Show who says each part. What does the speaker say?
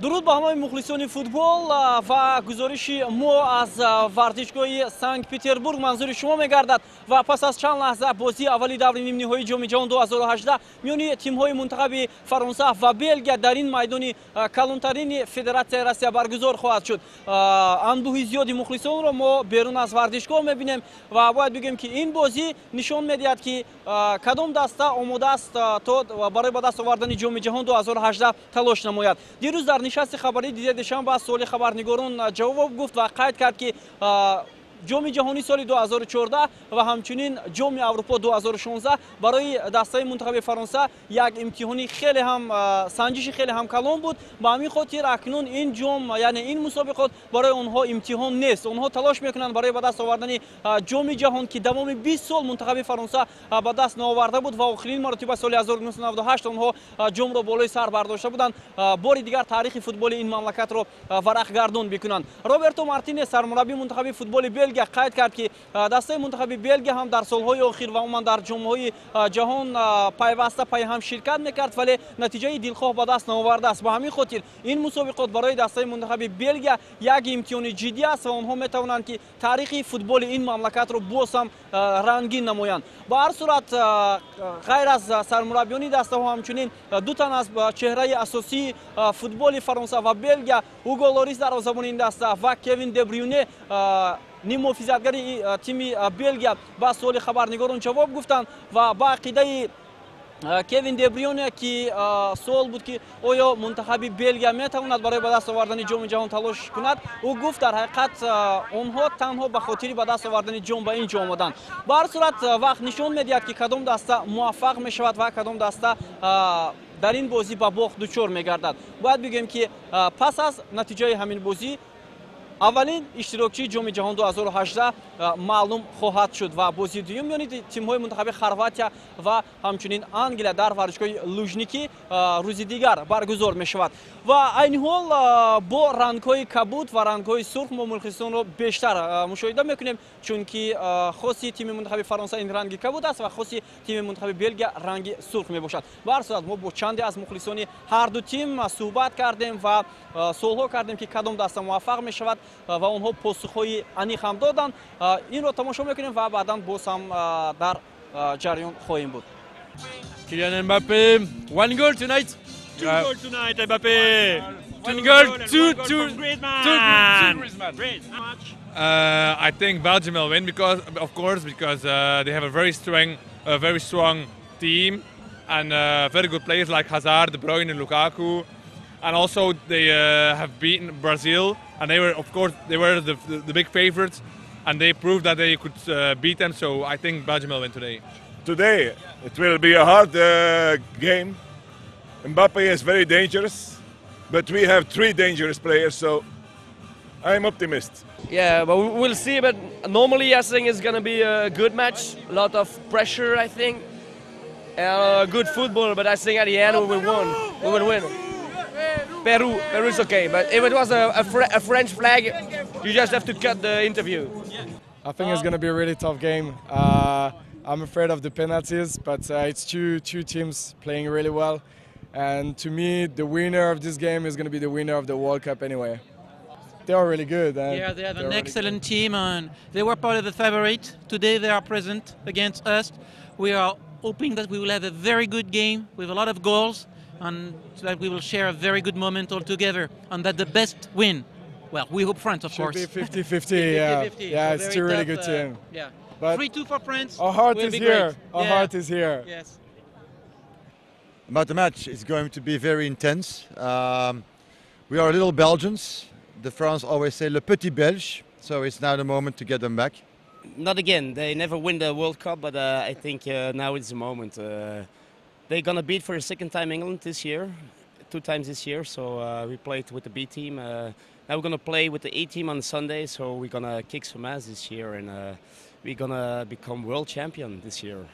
Speaker 1: дуруд ба ҳамаи мухлисони футбол ва гузориши мо аз вардишгоҳи Санкт Петербург манзури шумо мегардад ва пас аз чанд лаҳза бозии аввали даври нимниҳои ҷоми ҷаҳон 2018 миёни тимҳои мунтахаби Фаронса ва Белгия дар ин майдони калонтарини Федератсияи Россия баргузор хоҳад шуд. Андӯҳи зиёди мухлисонро мо берун аз вардишгоҳ мебинем ва бояд бигӯем ки ин бозӣ нишон медиҳад ки кадом даста омода аст то барои ба даст овардани ҷоми ҷаҳон 2018 талош намояд. Дирӯз дар нишасти хабарии Дидия Душанбе соли хабарнигорон ҷавоб гуфт ва қайд кард ки ҷоми ҷаҳонии соли 2014 ва ҳамчунин ҷоми Аврупо 2016 барои дастаи мунтахаби Фаронса як имтиҳони хеле ҳам санҷиши хеле ҳам калон буд. Ба ҳамин хотир акнун ин ҷом яъне ин мусобиқот барои онҳо имтиҳон нест. Онҳо талош мекунанд барои ба даст овардани ҷоми ҷаҳон ки давоми 20 сол мунтахаби Фаронса ба даст наоварда буд ва охирин маротиба соли 1998 онҳо ҷомро болои сар бардошта буданд бори дигар таърихи футболи ин мамлакатро варақгардон бикунанд. Роберто Мартинес сармураббии мунтахаби футболи Белгия қайд кард ки дастаи мунтахаби Белгия ҳам дар солҳои охир ва умуман дар ҷомҳои ҷаҳон пайваста пайҳам ширкат мекард, вале натиҷаи дилхоҳ ба даст наовардааст. Ба ҳамин хотир ин мусобиқот барои дастаи мунтахаби Белгия як имтиҳони ҷиддӣ аст ва онҳо метавонанд ки таърихи футболи ин мамлакатро боз ҳам рангин намоянд. Ба ҳар сурат ғайр аз сармураббиёни дастаҳо ҳамчунин ду тан аз чеҳраи асосии футболи Фаронса ва Белгия Уго Лорис дарвозабони ин даста ва Кевин Де Брюйне ним муҳофизатгари тими Белгия ба суоли хабарнигорон ҷавоб гуфтанд ва ба ақидаи Кевин Де Брюйне ки суол буд ки оё мунтахаби Белгия метавонад барои ба даст овардани ҷоми ҷаҳон талош кунад, ӯ гуфт дар ҳақиқат онҳо танҳо ба хотири ба даст овардани ҷом ба ин ҷо омаданд. Ба ҳар сурат вақт нишон медиҳад ки кадом даста муваффақ мешавад ва кадом даста дар ин бозӣ ба бохт дучор мегардад. Бояд бигӯем ки пас аз натиҷаи ҳамин бозӣ аввалин иштирокчии ҷоми ҷаҳон 2018 маълум хоҳад шуд ва бозии дуюм миёни тимҳои мунтахаби Хорватия ва ҳамчунин Англия дар варзишгоҳи Лужники рӯзи дигар баргузор мешавад. Ва айни ҳол бо рангҳои кабуд ва рангҳои сурх мо мухлисонро бештар мушоҳида мекунем, чунки хоси тими мунтахаби Фаронса ин ранги кабуд аст ва хоси тими мунтахаби Белгия ранги сурх мебошад. Ба ҳар сурат мо бо чанде аз мухлисони ҳарду тим суҳбат кардем ва суолҳо кардем ки кадом даста муваффақ мешавад ва онҳо посухҳои аниқ ҳам доданд. Инро тамошо мекунем ва баъдан боз ҳам дар ҷараён хоҳем буд.
Speaker 2: Kylian Mbappé, one goal tonight.
Speaker 3: Two goals tonight, Mbappé.
Speaker 2: One goal, two
Speaker 3: Griezmann. Great match.
Speaker 2: I think Belgium will win because they have a very strong team and very good players like Hazard, De Bruyne, and Lukaku, and also they have beaten Brazil, and they were the big favorites, and they proved that they could beat them. So I think Belgium will win today.
Speaker 4: Today it will be a hard game. Mbappé is very dangerous, but we have three dangerous players, so I'm optimist.
Speaker 5: Yeah, but we'll see. But normally I think it's going to be a good match. A lot of pressure, I think. Good football, but I think at the end we will win. Peru is okay, but if it was a French flag, you just have to cut the interview.
Speaker 6: I think it's going to be a really tough game. I'm afraid of the penalties, but it's two teams playing really well. And to me, the winner of this game is going to be the winner of the World Cup anyway. They are really good.
Speaker 7: Yeah, they have an excellent team, and they were part of the favorite. Today they are present against us. We are hoping that we will have a very good game with a lot of goals, and that we will share a very good moment all together, and that the best win. Well, we hope France, of course.
Speaker 6: Should be 50-50, yeah, it's two really good teams.
Speaker 7: Yeah.
Speaker 6: But
Speaker 7: 3-2 for France.
Speaker 6: Our heart
Speaker 7: will
Speaker 6: is
Speaker 7: be
Speaker 6: here.
Speaker 7: great.
Speaker 6: Our heart is here.
Speaker 7: Yes.
Speaker 8: About the match, it's going to be very intense. We are little Belgians. The France always say le petit Belge, so it's now the moment to get them back.
Speaker 9: Not again. They never win the World Cup, but I think now it's the moment. They're going to beat for the second time England this year, 2 times this year, so we played with the B team. Now we're going to play with the A team on Sunday, so we're going to kick some ass this year, and we're going to become world champion this year.